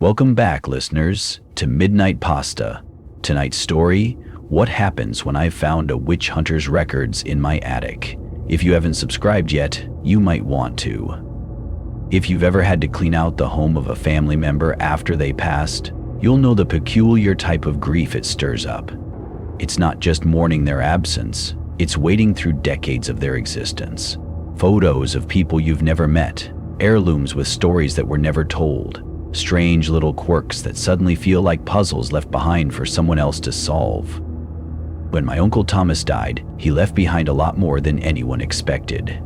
Welcome back, listeners, to Midnight Pasta. Tonight's story, what happens when I found a witch hunter's records in my attic. If you haven't subscribed yet, you might want to. If you've ever had to clean out the home of a family member after they passed, you'll know the peculiar type of grief it stirs up. It's not just mourning their absence, it's wading through decades of their existence. Photos of people you've never met, heirlooms with stories that were never told, strange little quirks that suddenly feel like puzzles left behind for someone else to solve. When my Uncle Thomas died, he left behind a lot more than anyone expected.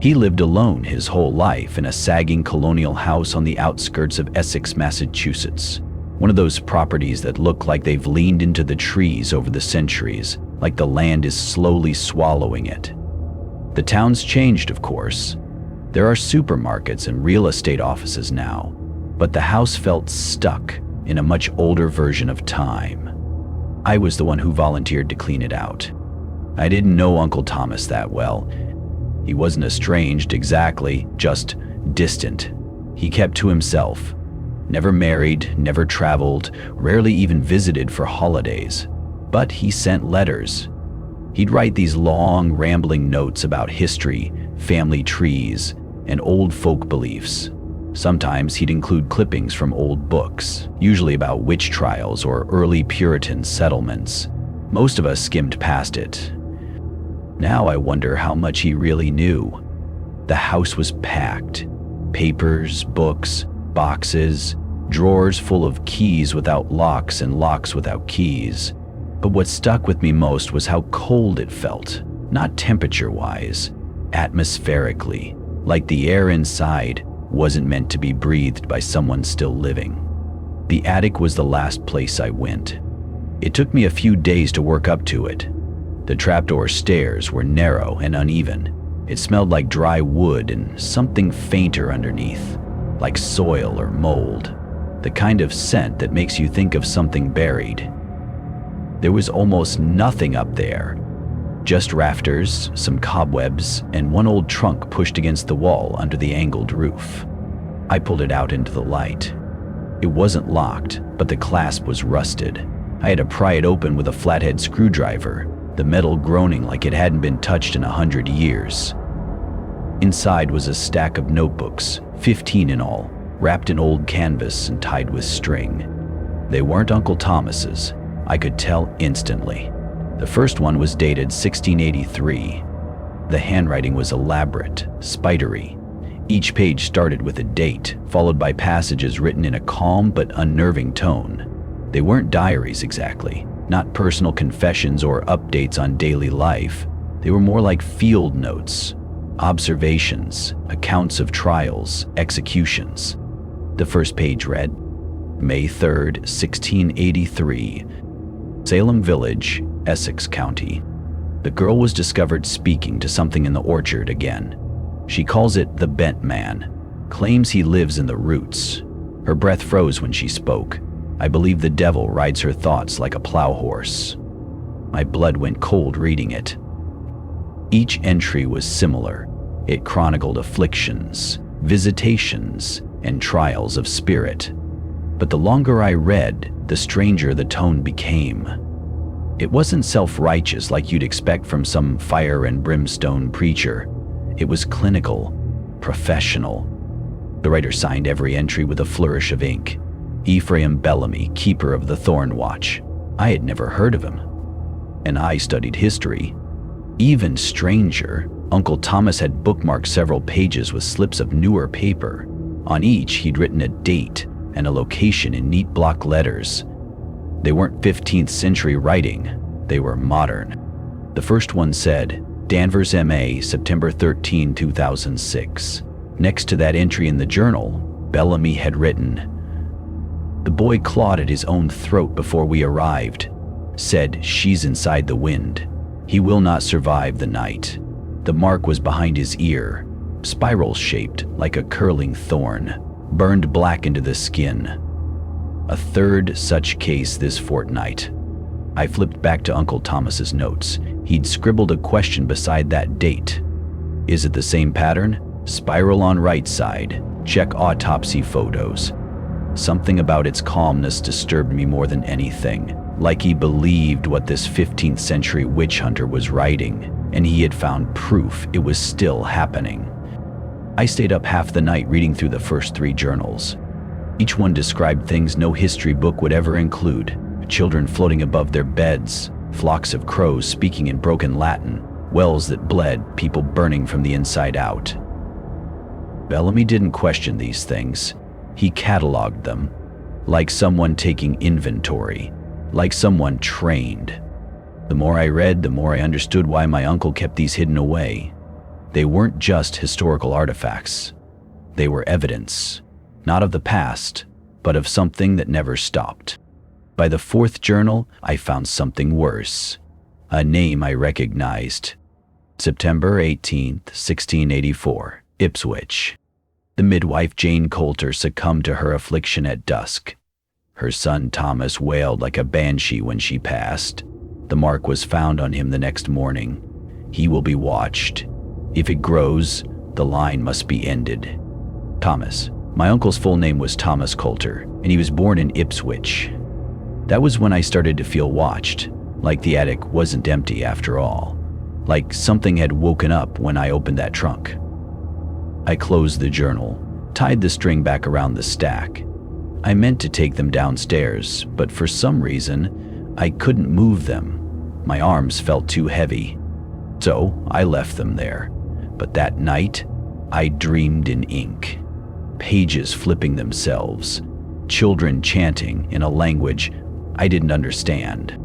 He lived alone his whole life in a sagging colonial house on the outskirts of Essex, Massachusetts. One of those properties that look like they've leaned into the trees over the centuries, like the land is slowly swallowing it. The town's changed, of course. There are supermarkets and real estate offices now, but the house felt stuck in a much older version of time. I was the one who volunteered to clean it out. I didn't know Uncle Thomas that well. He wasn't estranged exactly, just distant. He kept to himself. Never married, never traveled, rarely even visited for holidays. But he sent letters. He'd write these long, rambling notes about history, family trees, and old folk beliefs. Sometimes he'd include clippings from old books, usually about witch trials or early Puritan settlements. Most of us skimmed past it. Now I wonder how much he really knew. The house was packed. Papers, books, boxes, drawers full of keys without locks and locks without keys. But what stuck with me most was how cold it felt, not temperature-wise, atmospherically, like the air inside wasn't meant to be breathed by someone still living. The attic was the last place I went. It took me a few days to work up to it. The trapdoor stairs were narrow and uneven. It smelled like dry wood and something fainter underneath, like soil or mold, the kind of scent that makes you think of something buried. There was almost nothing up there. Just rafters, some cobwebs, and one old trunk pushed against the wall under the angled roof. I pulled it out into the light. It wasn't locked, but the clasp was rusted. I had to pry it open with a flathead screwdriver, the metal groaning like it hadn't been touched in 100 years. Inside was a stack of notebooks, 15 in all, wrapped in old canvas and tied with string. They weren't Uncle Thomas's. I could tell instantly. The first one was dated 1683. The handwriting was elaborate, spidery. Each page started with a date, followed by passages written in a calm but unnerving tone. They weren't diaries exactly, not personal confessions or updates on daily life. They were more like field notes, observations, accounts of trials, executions. The first page read, May 3rd, 1683, Salem Village, Essex County. The girl was discovered speaking to something in the orchard again. She calls it the Bent Man, claims he lives in the roots. Her breath froze when she spoke. I believe the devil rides her thoughts like a plow horse. My blood went cold reading it. Each entry was similar. It chronicled afflictions, visitations, and trials of spirit. But the longer I read, the stranger the tone became. It wasn't self-righteous like you'd expect from some fire and brimstone preacher. It was clinical, professional. The writer signed every entry with a flourish of ink. Ephraim Bellamy, keeper of the Thorn Watch. I had never heard of him. And I studied history. Even stranger, Uncle Thomas had bookmarked several pages with slips of newer paper. On each, he'd written a date and a location in neat block letters. They weren't 15th century writing, they were modern. The first one said, Danvers, MA, September 13, 2006. Next to that entry in the journal, Bellamy had written, The boy clawed at his own throat before we arrived. Said, she's inside the wind. He will not survive the night. The mark was behind his ear, spiral-shaped like a curling thorn, burned black into the skin. A third such case this fortnight. I flipped back to Uncle Thomas's notes. He'd scribbled a question beside that date. Is it the same pattern? Spiral on right side. Check autopsy photos. Something about its calmness disturbed me more than anything, like he believed what this 15th century witch hunter was writing, and he had found proof it was still happening. I stayed up half the night reading through the first 3 journals. Each one described things no history book would ever include: children floating above their beds, flocks of crows speaking in broken Latin, wells that bled, people burning from the inside out. Bellamy didn't question these things. He cataloged them, like someone taking inventory, like someone trained. The more I read, the more I understood why my uncle kept these hidden away. They weren't just historical artifacts. They were evidence, not of the past, but of something that never stopped. By the 4th journal, I found something worse. A name I recognized. September 18th, 1684, Ipswich. The midwife Jane Coulter succumbed to her affliction at dusk. Her son Thomas wailed like a banshee when she passed. The mark was found on him the next morning. He will be watched. If it grows, the line must be ended. Thomas. My uncle's full name was Thomas Coulter, and he was born in Ipswich. That was when I started to feel watched, like the attic wasn't empty after all, like something had woken up when I opened that trunk. I closed the journal, tied the string back around the stack. I meant to take them downstairs, but for some reason, I couldn't move them. My arms felt too heavy. So I left them there. But that night, I dreamed in ink. Pages flipping themselves, children chanting in a language I didn't understand,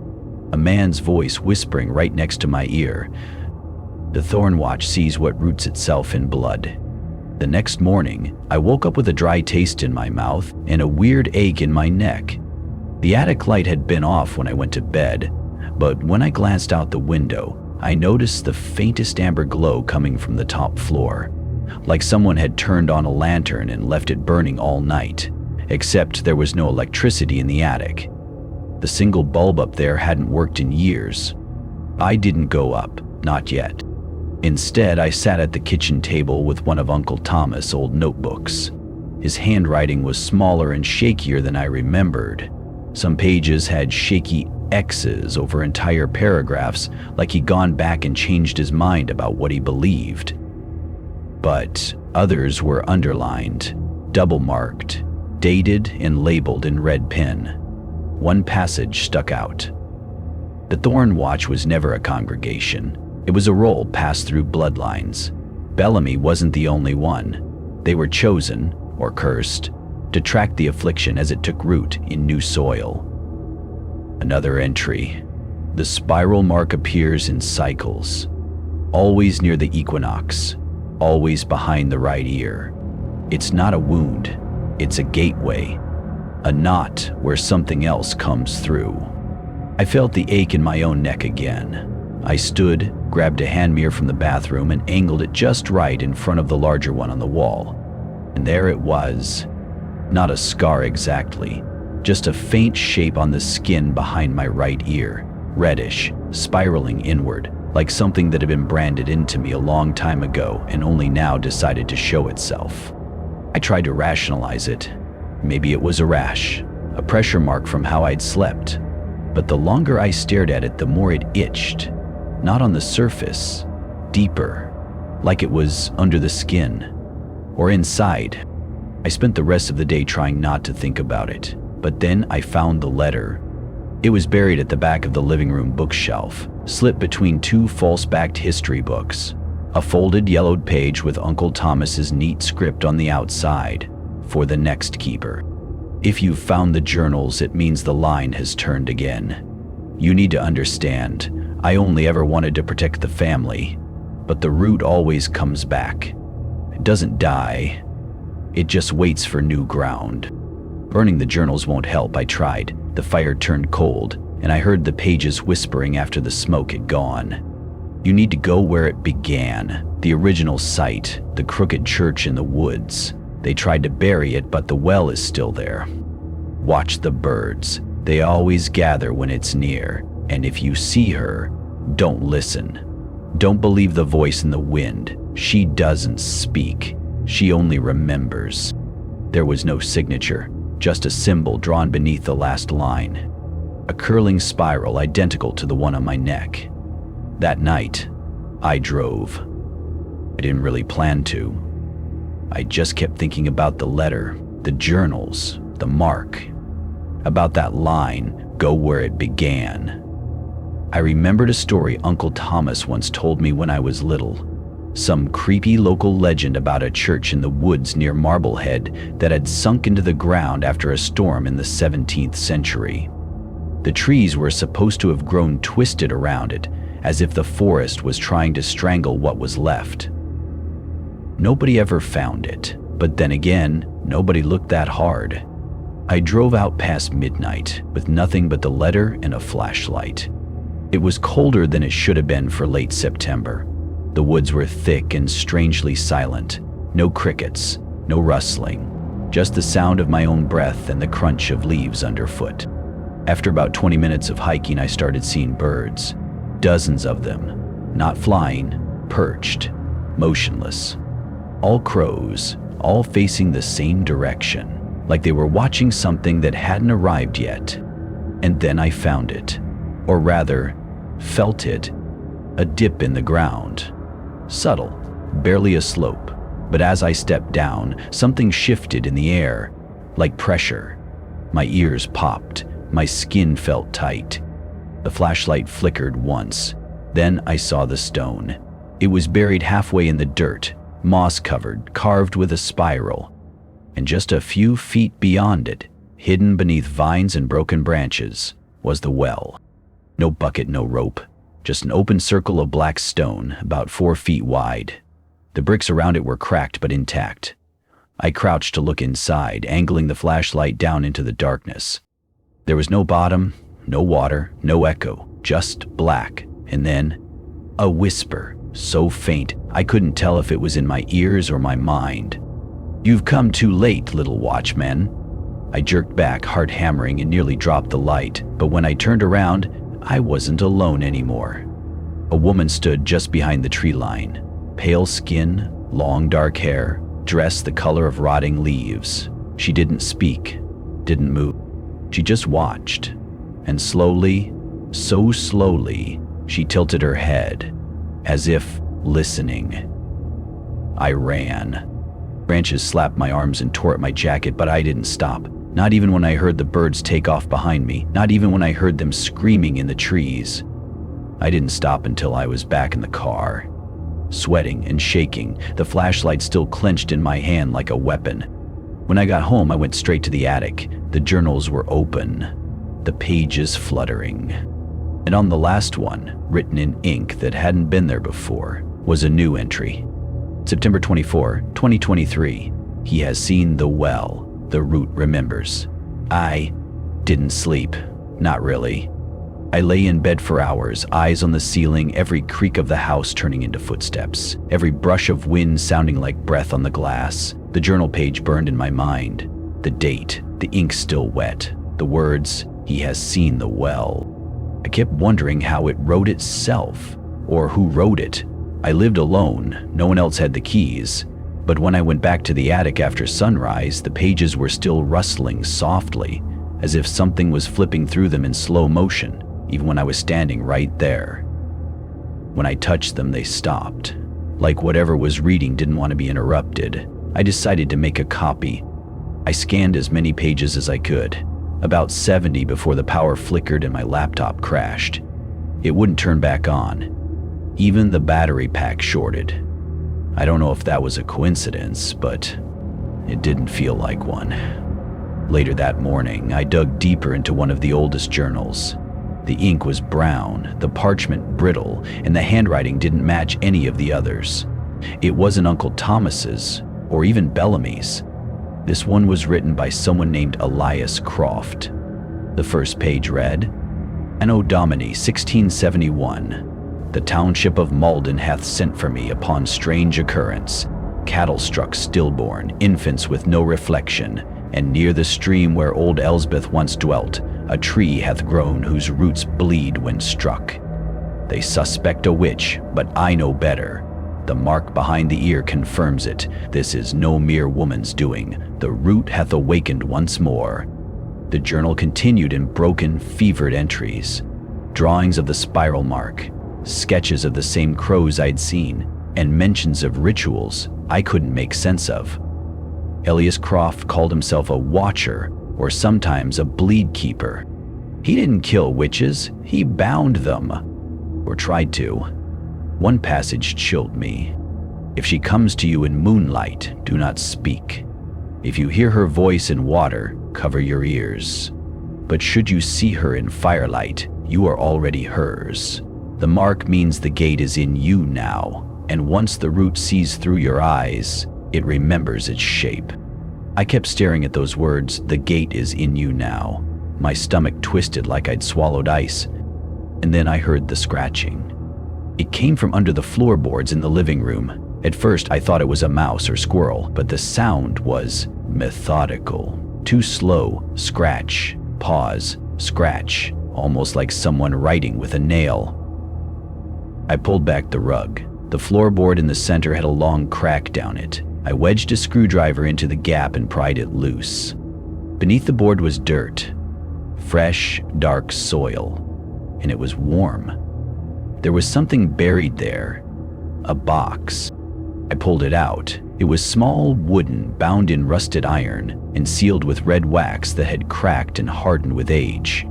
a man's voice whispering right next to my ear. The Thornwatch sees what roots itself in blood. The next morning, I woke up with a dry taste in my mouth and a weird ache in my neck. The attic light had been off when I went to bed, but when I glanced out the window, I noticed the faintest amber glow coming from the top floor, like someone had turned on a lantern and left it burning all night, except there was no electricity in the attic. The single bulb up there hadn't worked in years. I didn't go up, not yet. Instead, I sat at the kitchen table with one of Uncle Thomas' old notebooks. His handwriting was smaller and shakier than I remembered. Some pages had shaky X's over entire paragraphs, like he'd gone back and changed his mind about what he believed. But others were underlined, double-marked, dated and labeled in red pen. One passage stuck out. The Thornwatch was never a congregation. It was a role passed through bloodlines. Bellamy wasn't the only one. They were chosen, or cursed, to track the affliction as it took root in new soil. Another entry. The spiral mark appears in cycles, always near the equinox, always behind the right ear. It's not a wound, it's a gateway, a knot where something else comes through. I felt the ache in my own neck again. I stood, grabbed a hand mirror from the bathroom and angled it just right in front of the larger one on the wall. And there it was. Not a scar exactly, just a faint shape on the skin behind my right ear, reddish, spiraling inward, like something that had been branded into me a long time ago and only now decided to show itself. I tried to rationalize it. Maybe it was a rash, a pressure mark from how I'd slept. But the longer I stared at it, the more it itched. Not on the surface, deeper, like it was under the skin, or inside. I spent the rest of the day trying not to think about it, but then I found the letter. It was buried at the back of the living room bookshelf, slipped between 2 false-backed history books, a folded yellowed page with Uncle Thomas's neat script on the outside, for the next keeper. If you've found the journals, it means the line has turned again. You need to understand, I only ever wanted to protect the family, but the root always comes back. It doesn't die. It just waits for new ground. Burning the journals won't help, I tried. The fire turned cold, and I heard the pages whispering after the smoke had gone. You need to go where it began, the original site, the crooked church in the woods. They tried to bury it, but the well is still there. Watch the birds. They always gather when it's near, and if you see her, don't listen. Don't believe the voice in the wind. She doesn't speak. She only remembers. There was no signature, just a symbol drawn beneath the last line, a curling spiral identical to the one on my neck. That night, I drove. I didn't really plan to. I just kept thinking about the letter, the journals, the mark, about that line, go where it began. I remembered a story Uncle Thomas once told me when I was little. Some creepy local legend about a church in the woods near Marblehead that had sunk into the ground after a storm in the 17th century. The trees were supposed to have grown twisted around it, as if the forest was trying to strangle what was left. Nobody ever found it, but then again, nobody looked that hard. I drove out past midnight with nothing but the letter and a flashlight. It was colder than it should have been for late September. The woods were thick and strangely silent. No crickets, no rustling, just the sound of my own breath and the crunch of leaves underfoot. After about 20 minutes of hiking, I started seeing birds. Dozens of them, not flying, perched, motionless. All crows, all facing the same direction, like they were watching something that hadn't arrived yet. And then I found it, or rather, felt it, a dip in the ground. Subtle, barely a slope, but as I stepped down, something shifted in the air, like pressure. My ears popped, my skin felt tight. The flashlight flickered once, then I saw the stone. It was buried halfway in the dirt, moss-covered, carved with a spiral, and just a few feet beyond it, hidden beneath vines and broken branches, was the well. No bucket, no rope. Just an open circle of black stone, about 4 feet wide. The bricks around it were cracked but intact. I crouched to look inside, angling the flashlight down into the darkness. There was no bottom, no water, no echo, just black, and then a whisper, so faint I couldn't tell if it was in my ears or my mind. "You've come too late, little watchman." I jerked back, heart hammering, and nearly dropped the light, but when I turned around, I wasn't alone anymore. A woman stood just behind the tree line. Pale skin, long dark hair, dress the color of rotting leaves. She didn't speak, didn't move. She just watched. And slowly, so slowly, she tilted her head, as if listening. I ran. Branches slapped my arms and tore at my jacket, but I didn't stop. Not even when I heard the birds take off behind me, not even when I heard them screaming in the trees. I didn't stop until I was back in the car. Sweating and shaking, the flashlight still clenched in my hand like a weapon. When I got home, I went straight to the attic. The journals were open, the pages fluttering. And on the last one, written in ink that hadn't been there before, was a new entry. September 24, 2023. He has seen the well. The root remembers. I didn't sleep. Not really. I lay in bed for hours, eyes on the ceiling, every creak of the house turning into footsteps, every brush of wind sounding like breath on the glass. The journal page burned in my mind. The date, the ink still wet. The words, he has seen the well. I kept wondering how it wrote itself, or who wrote it. I lived alone, no one else had the keys. But when I went back to the attic after sunrise, the pages were still rustling softly, as if something was flipping through them in slow motion, even when I was standing right there. When I touched them, they stopped. Like whatever was reading didn't want to be interrupted. I decided to make a copy. I scanned as many pages as I could, about 70 before the power flickered and my laptop crashed. It wouldn't turn back on. Even the battery pack shorted. I don't know if that was a coincidence, but it didn't feel like one. Later that morning, I dug deeper into one of the oldest journals. The ink was brown, the parchment brittle, and the handwriting didn't match any of the others. It wasn't Uncle Thomas's, or even Bellamy's. This one was written by someone named Elias Croft. The first page read, Anno Domini 1671. The township of Malden hath sent for me upon strange occurrence. Cattle struck stillborn, infants with no reflection, and near the stream where old Elsbeth once dwelt, a tree hath grown whose roots bleed when struck. They suspect a witch, but I know better. The mark behind the ear confirms it. This is no mere woman's doing. The root hath awakened once more. The journal continued in broken, fevered entries. Drawings of the spiral mark, sketches of the same crows I'd seen, and mentions of rituals I couldn't make sense of. Elias Croft called himself a watcher, or sometimes a bleed keeper. He didn't kill witches, he bound them. Or tried to. One passage chilled me. If she comes to you in moonlight, do not speak. If you hear her voice in water, cover your ears. But should you see her in firelight, you are already hers. The mark means the gate is in you now, and once the root sees through your eyes, it remembers its shape. I kept staring at those words, the gate is in you now. My stomach twisted like I'd swallowed ice, and then I heard the scratching. It came from under the floorboards in the living room. At first I thought it was a mouse or squirrel, but the sound was methodical. Too slow, scratch, pause, scratch, almost like someone writing with a nail. I pulled back the rug. The floorboard in the center had a long crack down it. I wedged a screwdriver into the gap and pried it loose. Beneath the board was dirt. Fresh, dark soil. And it was warm. There was something buried there. A box. I pulled it out. It was small, wooden, bound in rusted iron, and sealed with red wax that had cracked and hardened with age.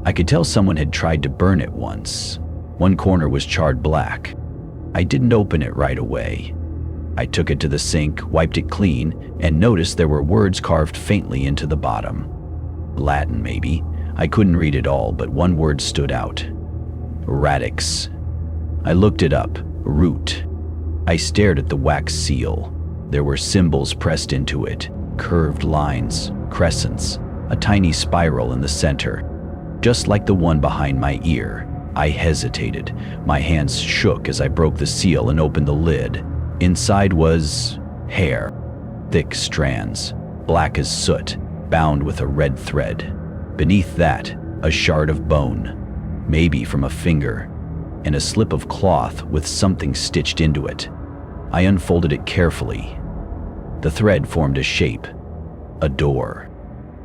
I could tell someone had tried to burn it once. One corner was charred black. I didn't open it right away. I took it to the sink, wiped it clean, and noticed there were words carved faintly into the bottom. Latin, maybe. I couldn't read it all, but one word stood out. Radix. I looked it up. Root. I stared at the wax seal. There were symbols pressed into it, curved lines, crescents, a tiny spiral in the center, just like the one behind my ear. I hesitated. My hands shook as I broke the seal and opened the lid. Inside was hair, thick strands, black as soot, bound with a red thread. Beneath that, a shard of bone, maybe from a finger, and a slip of cloth with something stitched into it. I unfolded it carefully. The thread formed a shape, a door.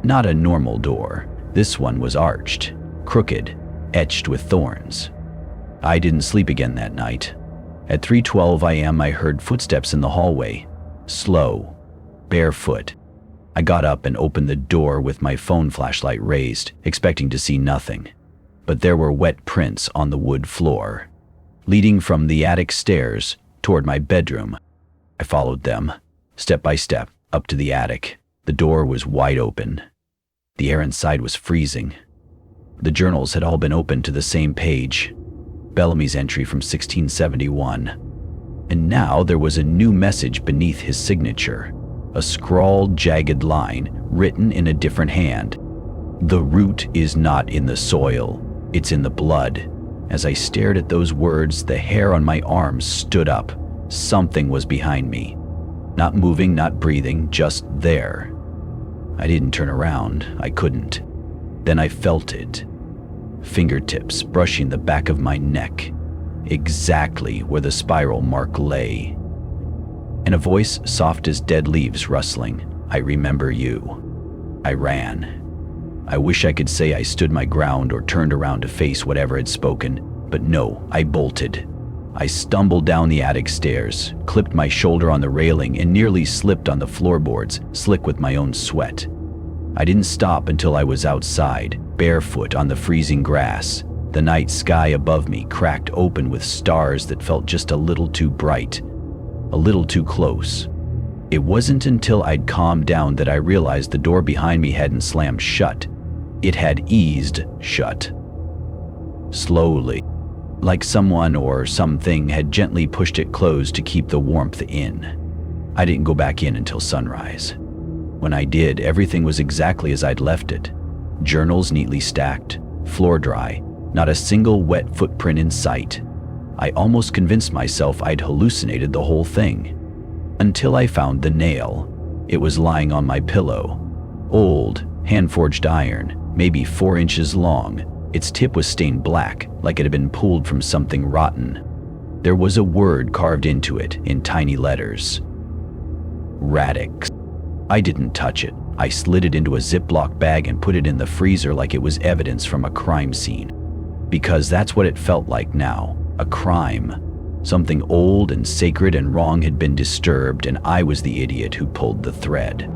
Not a normal door. This one was arched, crooked, etched with thorns. I didn't sleep again that night. At 3:12 a.m. I heard footsteps in the hallway, slow, barefoot. I got up and opened the door with my phone flashlight raised, expecting to see nothing. But there were wet prints on the wood floor, leading from the attic stairs toward my bedroom. I followed them, step by step, up to the attic. The door was wide open. The air inside was freezing. The journals had all been opened to the same page, Bellamy's entry from 1671. And now there was a new message beneath his signature, a scrawled, jagged line written in a different hand. The root is not in the soil, it's in the blood. As I stared at those words, the hair on my arms stood up. Something was behind me. Not moving, not breathing, just there. I didn't turn around, I couldn't. Then I felt it. Fingertips brushing the back of my neck, exactly where the spiral mark lay. And a voice soft as dead leaves rustling, I remember you. I ran. I wish I could say I stood my ground or turned around to face whatever had spoken, but no, I bolted. I stumbled down the attic stairs, clipped my shoulder on the railing, and nearly slipped on the floorboards, slick with my own sweat. I didn't stop until I was outside, barefoot on the freezing grass. The night sky above me cracked open with stars that felt just a little too bright, a little too close. It wasn't until I'd calmed down that I realized the door behind me hadn't slammed shut. It had eased shut. Slowly, like someone or something had gently pushed it closed to keep the warmth in. I didn't go back in until sunrise. When I did, everything was exactly as I'd left it. Journals neatly stacked, floor dry, not a single wet footprint in sight. I almost convinced myself I'd hallucinated the whole thing. Until I found the nail. It was lying on my pillow. Old, hand-forged iron, maybe 4 inches long. Its tip was stained black, like it had been pulled from something rotten. There was a word carved into it in tiny letters. Radix. I didn't touch it. I slid it into a Ziploc bag and put it in the freezer like it was evidence from a crime scene. Because that's what it felt like now, a crime. Something old and sacred and wrong had been disturbed, and I was the idiot who pulled the thread.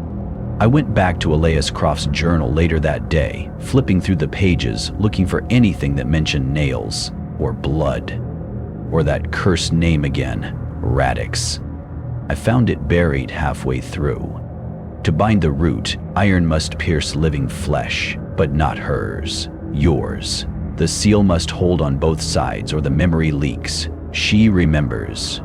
I went back to Elias Croft's journal later that day, flipping through the pages, looking for anything that mentioned nails, or blood, or that cursed name again, Radix. I found it buried halfway through. To bind the root, iron must pierce living flesh, but not hers, yours. The seal must hold on both sides or the memory leaks. She remembers.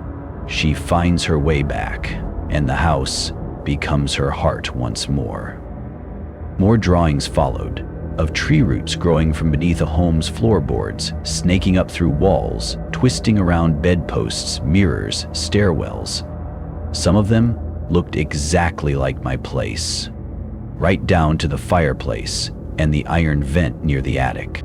She finds her way back, and the house becomes her heart once more. More drawings followed, of tree roots growing from beneath a home's floorboards, snaking up through walls, twisting around bedposts, mirrors, stairwells. Some of them looked exactly like my place, right down to the fireplace and the iron vent near the attic.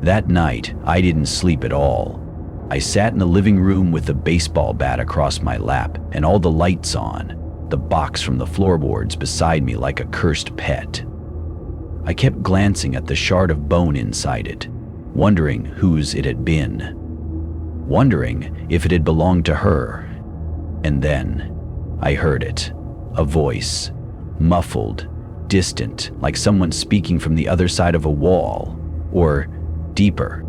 That night, I didn't sleep at all. I sat in the living room with the baseball bat across my lap and all the lights on, the box from the floorboards beside me like a cursed pet. I kept glancing at the shard of bone inside it, wondering whose it had been, wondering if it had belonged to her. And then I heard it, a voice, muffled, distant, like someone speaking from the other side of a wall, or deeper.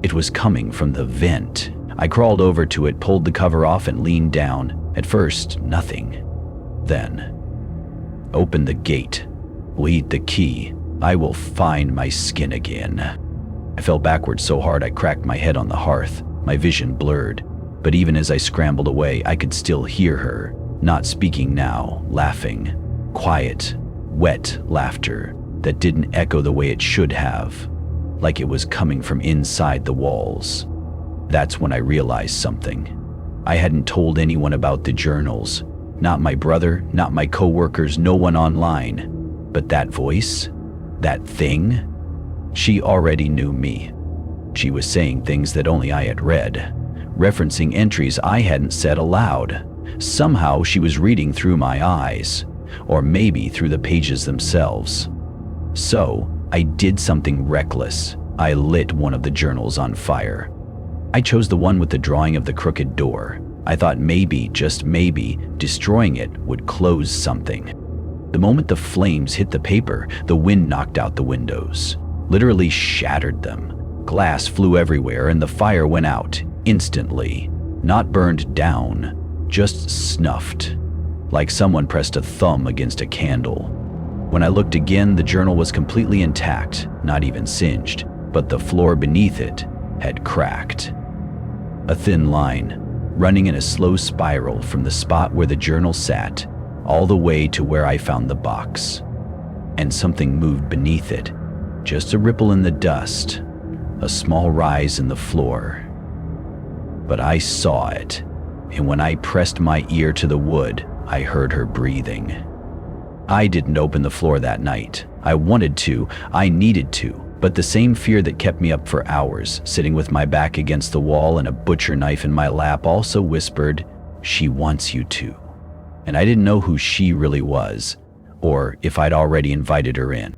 It was coming from the vent. I crawled over to it, pulled the cover off, and leaned down. At first, nothing. Then, open the gate. Lead the key. I will find my skin again. I fell backwards so hard I cracked my head on the hearth, my vision blurred. But even as I scrambled away, I could still hear her, not speaking now, laughing. Quiet, wet laughter that didn't echo the way it should have, like it was coming from inside the walls. That's when I realized something. I hadn't told anyone about the journals. Not my brother, not my coworkers, no one online. But that voice, that thing, she already knew me. She was saying things that only I had read, referencing entries I hadn't said aloud. Somehow she was reading through my eyes, or maybe through the pages themselves. So I did something reckless. I lit one of the journals on fire. I chose the one with the drawing of the crooked door. I thought maybe, just maybe, destroying it would close something. The moment the flames hit the paper, the wind knocked out the windows, literally shattered them. Glass flew everywhere and the fire went out instantly. Not burned down, just snuffed, like someone pressed a thumb against a candle. When I looked again, the journal was completely intact, not even singed, but the floor beneath it had cracked. A thin line, running in a slow spiral from the spot where the journal sat, all the way to where I found the box. And something moved beneath it, just a ripple in the dust, a small rise in the floor. But I saw it, and when I pressed my ear to the wood, I heard her breathing. I didn't open the floor that night. I wanted to, I needed to, but the same fear that kept me up for hours, sitting with my back against the wall and a butcher knife in my lap, also whispered, "She wants you to." And I didn't know who she really was, or if I'd already invited her in.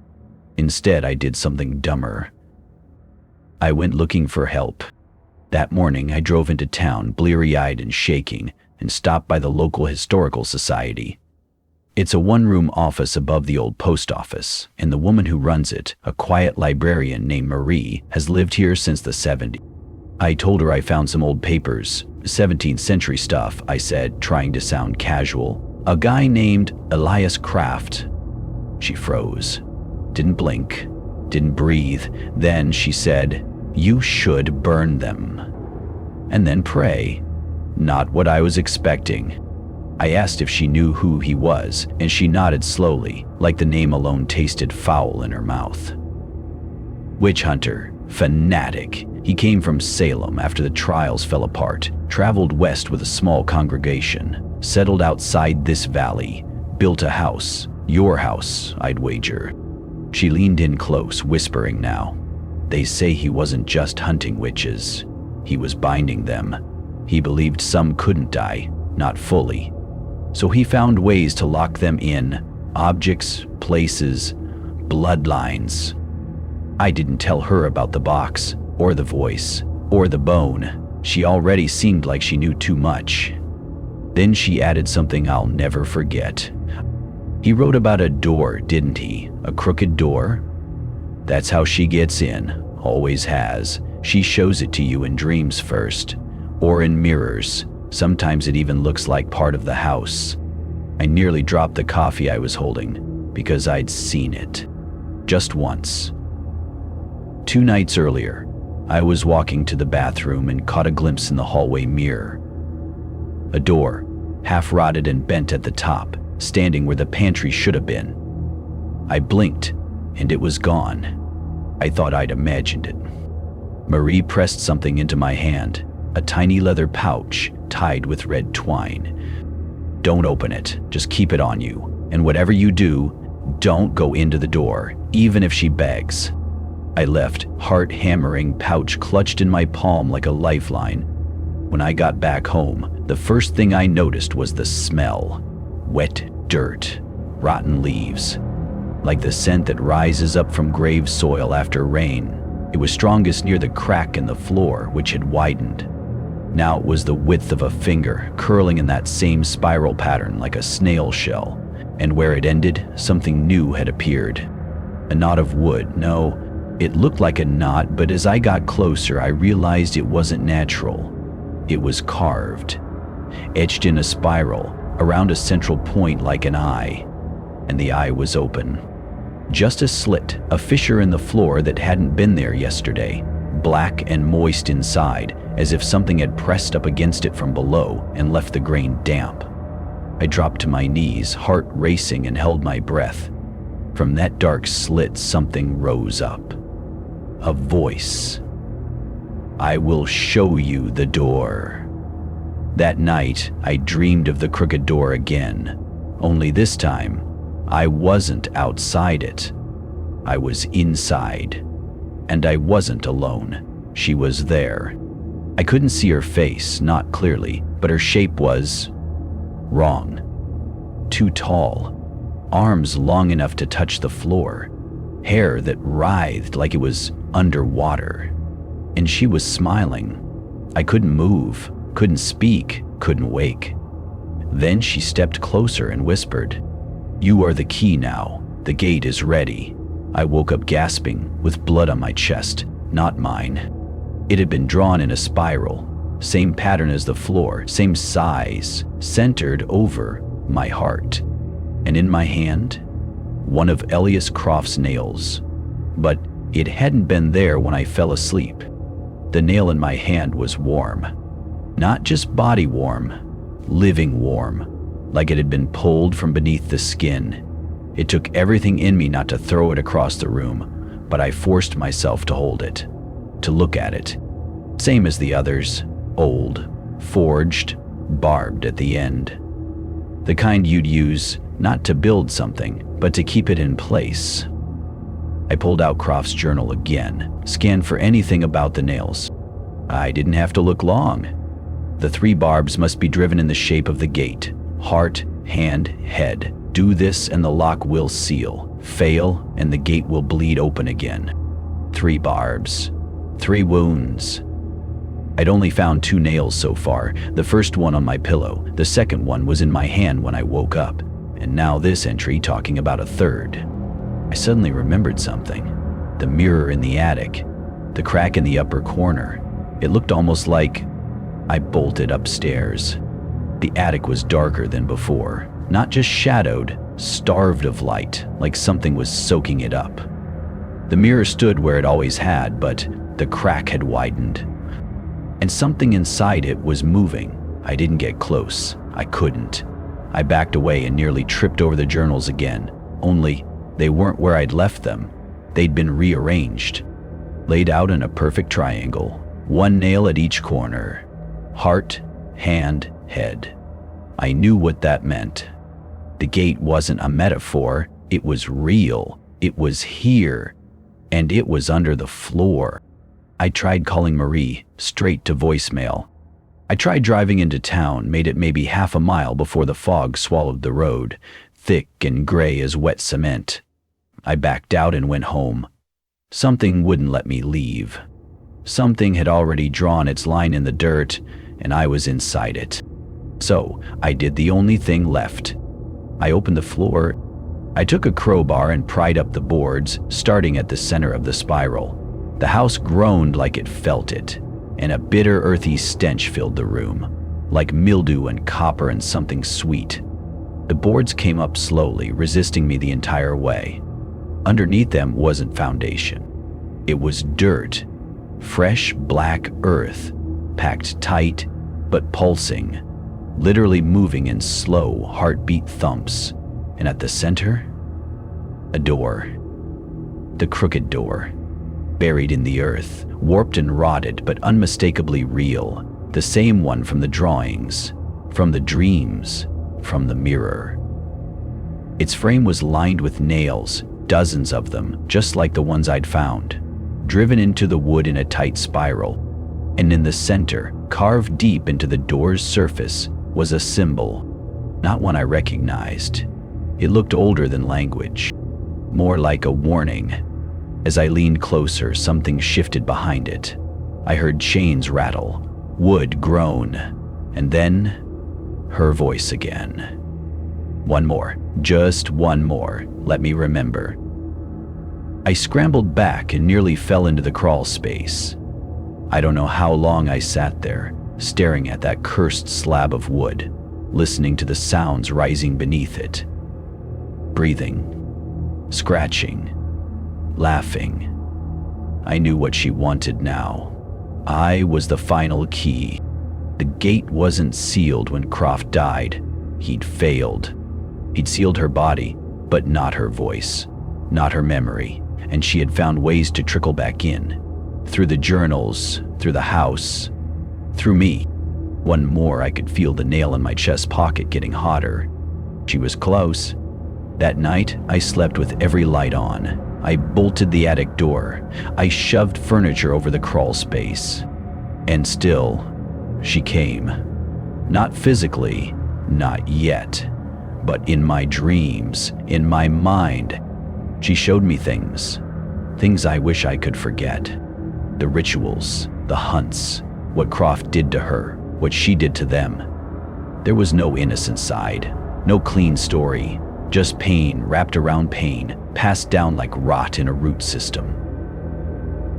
Instead, I did something dumber. I went looking for help. That morning, I drove into town, bleary-eyed and shaking, and stopped by the local historical society. It's a one-room office above the old post office, and the woman who runs it, a quiet librarian named Marie, has lived here since the 70s. I told her I found some old papers, 17th century stuff, I said, trying to sound casual. A guy named Elias Croft. She froze, didn't blink, didn't breathe. Then she said, "You should burn them. And then pray." Not what I was expecting. I asked if she knew who he was, and she nodded slowly, like the name alone tasted foul in her mouth. Witch hunter, fanatic. He came from Salem after the trials fell apart, traveled west with a small congregation, settled outside this valley, built a house, your house, I'd wager. She leaned in close, whispering now. They say he wasn't just hunting witches. He was binding them, He believed some couldn't die, not fully. So he found ways to lock them in, objects, places, bloodlines. I didn't tell her about the box, or the voice, or the bone. She already seemed like she knew too much. Then she added something I'll never forget. He wrote about a door, didn't he? A crooked door? That's how she gets in, always has. She shows it to you in dreams first, or in mirrors. Sometimes it even looks like part of the house. I nearly dropped the coffee I was holding because I'd seen it. Just once. 2 nights earlier, I was walking to the bathroom and caught a glimpse in the hallway mirror. A door, half rotted and bent at the top, standing where the pantry should have been. I blinked, and it was gone. I thought I'd imagined it. Marie pressed something into my hand, a tiny leather pouch tied with red twine. Don't open it, just keep it on you. And whatever you do, don't go into the door, even if she begs. I left, heart-hammering, pouch clutched in my palm like a lifeline. When I got back home, the first thing I noticed was the smell. Wet dirt, rotten leaves, like the scent that rises up from grave soil after rain. It was strongest near the crack in the floor, which had widened. Now it was the width of a finger, curling in that same spiral pattern like a snail shell. And where it ended, something new had appeared. A knot of wood. No, it looked like a knot, but as I got closer, I realized it wasn't natural. It was carved, etched in a spiral, around a central point like an eye. And the eye was open. Just a slit, a fissure in the floor that hadn't been there yesterday, black and moist inside, as if something had pressed up against it from below and left the grain damp. I dropped to my knees, heart racing, and held my breath. From that dark slit, something rose up. A voice. I will show you the door. That night, I dreamed of the crooked door again. Only this time, I wasn't outside it. I was inside. And I wasn't alone. She was there. I couldn't see her face, not clearly, but her shape was wrong. Too tall. Arms long enough to touch the floor. Hair that writhed like it was underwater. And she was smiling. I couldn't move, couldn't speak, couldn't wake. Then she stepped closer and whispered, "You are the key now. The gate is ready." I woke up gasping, with blood on my chest, not mine. It had been drawn in a spiral, same pattern as the floor, same size, centered over my heart. And in my hand, one of Elias Croft's nails. But it hadn't been there when I fell asleep. The nail in my hand was warm. Not just body warm, living warm, like it had been pulled from beneath the skin. It took everything in me not to throw it across the room, but I forced myself to hold it, to look at it. Same as the others, old, forged, barbed at the end. The kind you'd use not to build something, but to keep it in place. I pulled out Croft's journal again, scanned for anything about the nails. I didn't have to look long. The 3 barbs must be driven in the shape of the gate. Heart, hand, head. Do this and the lock will seal. Fail and the gate will bleed open again. 3 barbs. 3 wounds. I'd only found 2 nails so far, the first one on my pillow, the second one was in my hand when I woke up, and now this entry talking about a third. I suddenly remembered something. The mirror in the attic, the crack in the upper corner. It looked almost like I bolted upstairs. The attic was darker than before, not just shadowed, starved of light, like something was soaking it up. The mirror stood where it always had, but the crack had widened. And something inside it was moving. I didn't get close. I couldn't. I backed away and nearly tripped over the journals again, only they weren't where I'd left them. They'd been rearranged, laid out in a perfect triangle, 1 nail at each corner. Heart, hand, head. I knew what that meant. The gate wasn't a metaphor, it was real. It was here, and it was under the floor. I tried calling Marie, straight to voicemail. I tried driving into town, made it maybe half a mile before the fog swallowed the road, thick and gray as wet cement. I backed out and went home. Something wouldn't let me leave. Something had already drawn its line in the dirt, and I was inside it. So I did the only thing left. I opened the floor. I took a crowbar and pried up the boards, starting at the center of the spiral. The house groaned like it felt it, and a bitter, earthy stench filled the room, like mildew and copper and something sweet. The boards came up slowly, resisting me the entire way. Underneath them wasn't foundation. It was dirt, fresh black earth, packed tight but pulsing, literally moving in slow heartbeat thumps. And at the center, a door. The crooked door. Buried in the earth, warped and rotted but unmistakably real. The same one from the drawings, from the dreams, from the mirror. Its frame was lined with nails, dozens of them, just like the ones I'd found, driven into the wood in a tight spiral. And in the center, carved deep into the door's surface, was a symbol, not one I recognized. It looked older than language, more like a warning. As I leaned closer, something shifted behind it. I heard chains rattle, wood groan, and then her voice again. One more, just one more, let me remember. I scrambled back and nearly fell into the crawl space. I don't know how long I sat there, staring at that cursed slab of wood, listening to the sounds rising beneath it. Breathing, scratching, laughing. I knew what she wanted now. I was the final key. The gate wasn't sealed when Croft died. He'd failed. He'd sealed her body, but not her voice, not her memory, and she had found ways to trickle back in. Through the journals, through the house, through me. One more, I could feel the nail in my chest pocket getting hotter. She was close. That night, I slept with every light on. I bolted the attic door. I shoved furniture over the crawl space. And still, she came. Not physically, not yet, but in my dreams, in my mind. She showed me things I wish I could forget. The rituals, the hunts, what Croft did to her, what she did to them. There was no innocent side, no clean story, just pain wrapped around pain, passed down like rot in a root system.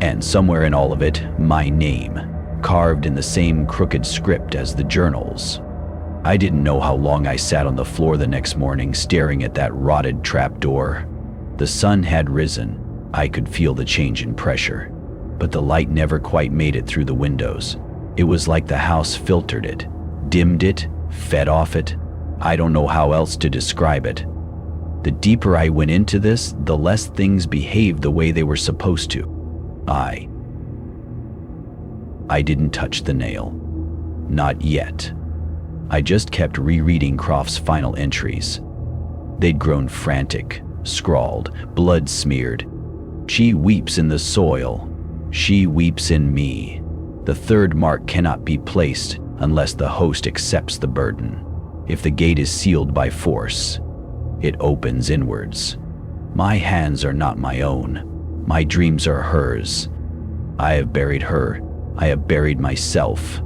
And somewhere in all of it, my name, carved in the same crooked script as the journals. I didn't know how long I sat on the floor the next morning staring at that rotted trapdoor. The sun had risen. I could feel the change in pressure, but the light never quite made it through the windows. It was like the house filtered it, dimmed it, fed off it. I don't know how else to describe it. The deeper I went into this, the less things behaved the way they were supposed to. I didn't touch the nail. Not yet. I just kept rereading Croft's final entries. They'd grown frantic, scrawled, blood-smeared. She weeps in the soil. She weeps in me. The third mark cannot be placed unless the host accepts the burden. If the gate is sealed by force, it opens inwards. My hands are not my own. My dreams are hers. I have buried her. I have buried myself.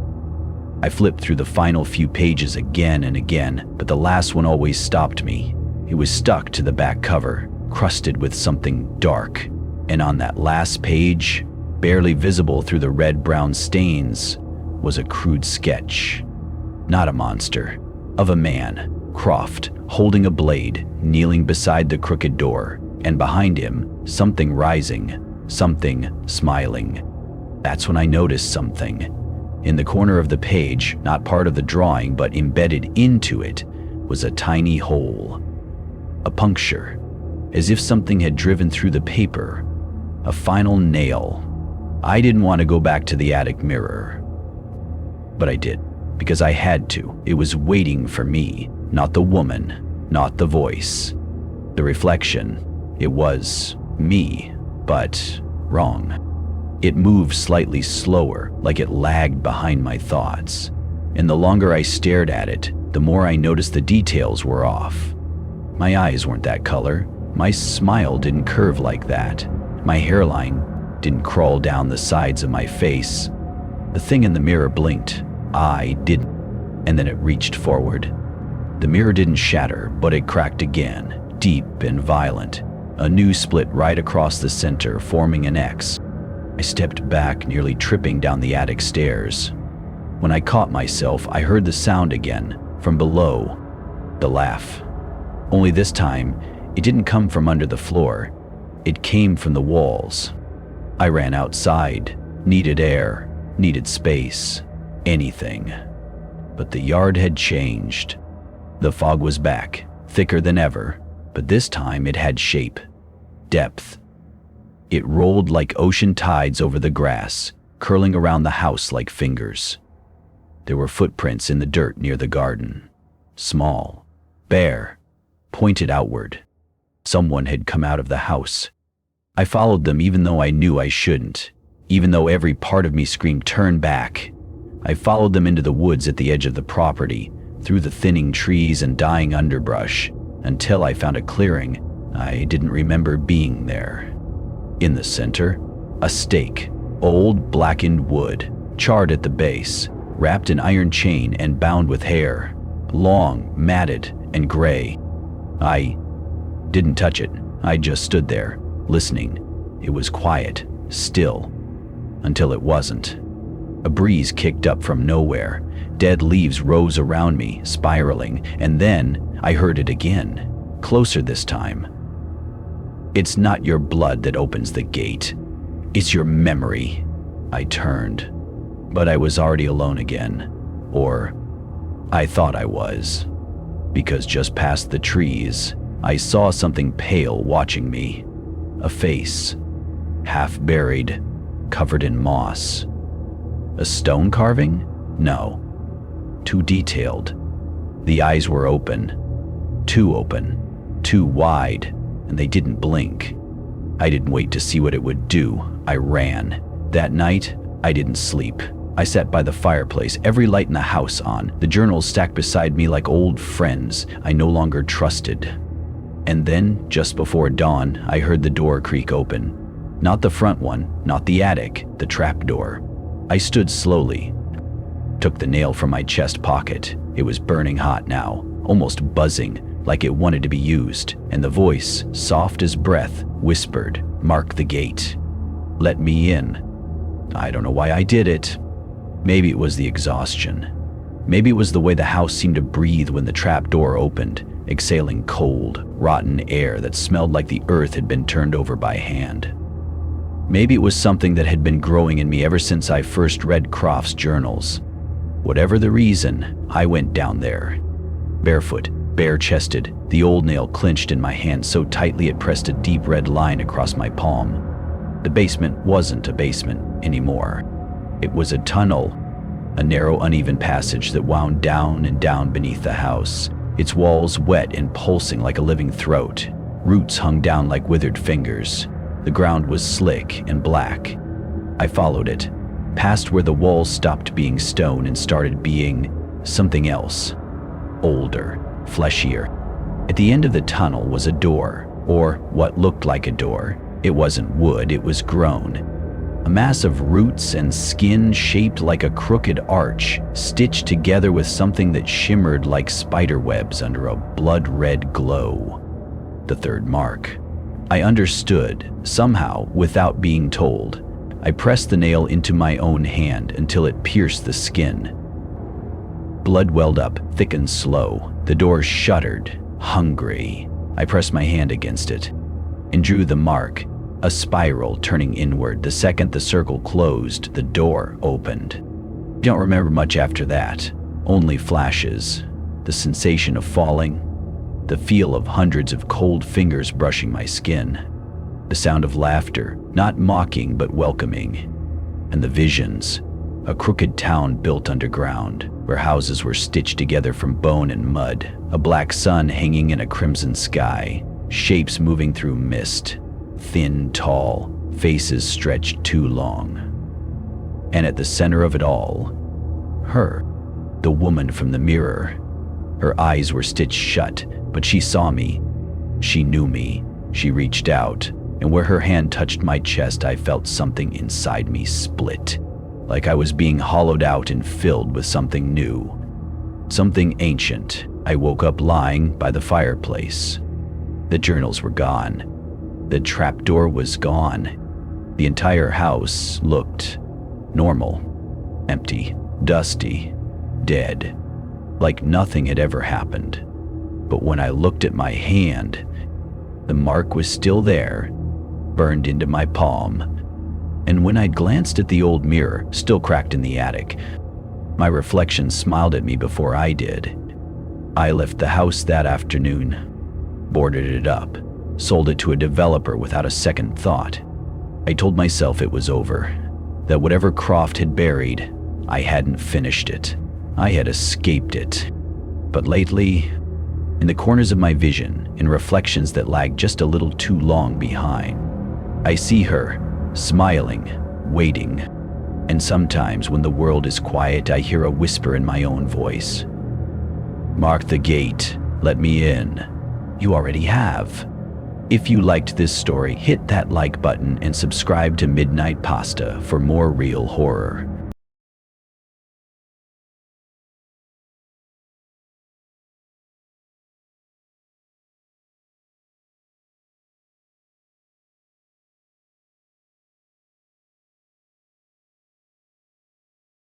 I flipped through the final few pages again and again, but the last one always stopped me. It was stuck to the back cover, crusted with something dark. And on that last page, barely visible through the red-brown stains, was a crude sketch. Not a monster, of a man, Croft, holding a blade, kneeling beside the crooked door, and behind him, something rising, something smiling. That's when I noticed something. In the corner of the page, not part of the drawing but embedded into it, was a tiny hole. A puncture, as if something had driven through the paper. A final nail. I didn't want to go back to the attic mirror. But I did, because I had to. It was waiting for me, not the woman, not the voice. The reflection, it was me, but wrong. It moved slightly slower, like it lagged behind my thoughts. and the longer I stared at it, the more I noticed the details were off. My eyes weren't that color. My smile didn't curve like that. My hairline didn't crawl down the sides of my face. The thing in the mirror blinked. I didn't. And then it reached forward. The mirror didn't shatter, but it cracked again, deep and violent. A new split right across the center, forming an X. I stepped back, nearly tripping down the attic stairs. When I caught myself, I heard the sound again, from below. The laugh. Only this time, it didn't come from under the floor. It came from the walls. I ran outside, needed air, needed space, anything. But the yard had changed. The fog was back, thicker than ever, but this time it had shape, depth. It rolled like ocean tides over the grass, curling around the house like fingers. There were footprints in the dirt near the garden. Small, bare, pointed outward. Someone had come out of the house. I followed them even though I knew I shouldn't, even though every part of me screamed, "Turn back." I followed them into the woods at the edge of the property, through the thinning trees and dying underbrush, until I found a clearing. I didn't remember being there. In the center, a stake, old blackened wood, charred at the base, wrapped in iron chain and bound with hair, long, matted, and gray. I didn't touch it. I just stood there, listening. It was quiet, still, until it wasn't. A breeze kicked up from nowhere. Dead leaves rose around me, spiraling, and then I heard it again, closer this time. "It's not your blood that opens the gate. It's your memory." I turned, but I was already alone again. Or I thought I was. Because just past the trees, I saw something pale watching me. A face, half buried, covered in moss. A stone carving? No. Too detailed. The eyes were open, too wide, and they didn't blink. I didn't wait to see what it would do. I ran. That night, I didn't sleep. I sat by the fireplace, every light in the house on, the journals stacked beside me like old friends I no longer trusted. And then, just before dawn, I heard the door creak open. Not the front one, not the attic, the trap door. I stood slowly, took the nail from my chest pocket. It was burning hot now, almost buzzing, like it wanted to be used, and the voice, soft as breath, whispered, "Mark the gate. Let me in." I don't know why I did it. Maybe it was the exhaustion. Maybe it was the way the house seemed to breathe when the trap door opened, exhaling cold, rotten air that smelled like the earth had been turned over by hand. Maybe it was something that had been growing in me ever since I first read Croft's journals. Whatever the reason, I went down there. Barefoot, bare-chested, the old nail clenched in my hand so tightly it pressed a deep red line across my palm. The basement wasn't a basement anymore. It was a tunnel, a narrow, uneven passage that wound down and down beneath the house, its walls wet and pulsing like a living throat. Roots hung down like withered fingers. The ground was slick and black. I followed it, past where the walls stopped being stone and started being something else. Older, fleshier. At the end of the tunnel was a door, or what looked like a door. It wasn't wood, it was grown. A mass of roots and skin shaped like a crooked arch, stitched together with something that shimmered like spider webs under a blood-red glow. The third mark. I understood, somehow, without being told. I pressed the nail into my own hand until it pierced the skin. Blood welled up, thick and slow. The door shuddered, hungry. I pressed my hand against it and drew the mark, a spiral turning inward. The second the circle closed, the door opened. Don't remember much after that, only flashes. The sensation of falling, the feel of hundreds of cold fingers brushing my skin, the sound of laughter, not mocking but welcoming, and the visions, a crooked town built underground, where houses were stitched together from bone and mud, a black sun hanging in a crimson sky, shapes moving through mist, thin, tall, faces stretched too long. And at the center of it all, her, the woman from the mirror. Her eyes were stitched shut, but she saw me. She knew me. She reached out, and where her hand touched my chest, I felt something inside me split, like I was being hollowed out and filled with something new, something ancient. I woke up lying by the fireplace. The journals were gone. The trapdoor was gone. The entire house looked normal, empty, dusty, dead, like nothing had ever happened. But when I looked at my hand, the mark was still there, burned into my palm. And when I'd glanced at the old mirror, still cracked in the attic, my reflection smiled at me before I did. I left the house that afternoon, boarded it up, sold it to a developer without a second thought. I told myself it was over, that whatever Croft had buried, I hadn't finished it. I had escaped it. But lately, in the corners of my vision, in reflections that lag just a little too long behind, I see her, smiling, waiting. And sometimes when the world is quiet, I hear a whisper in my own voice. Mark the gate, let me in. You already have. If you liked this story, hit that like button and subscribe to Midnight Pasta for more real horror.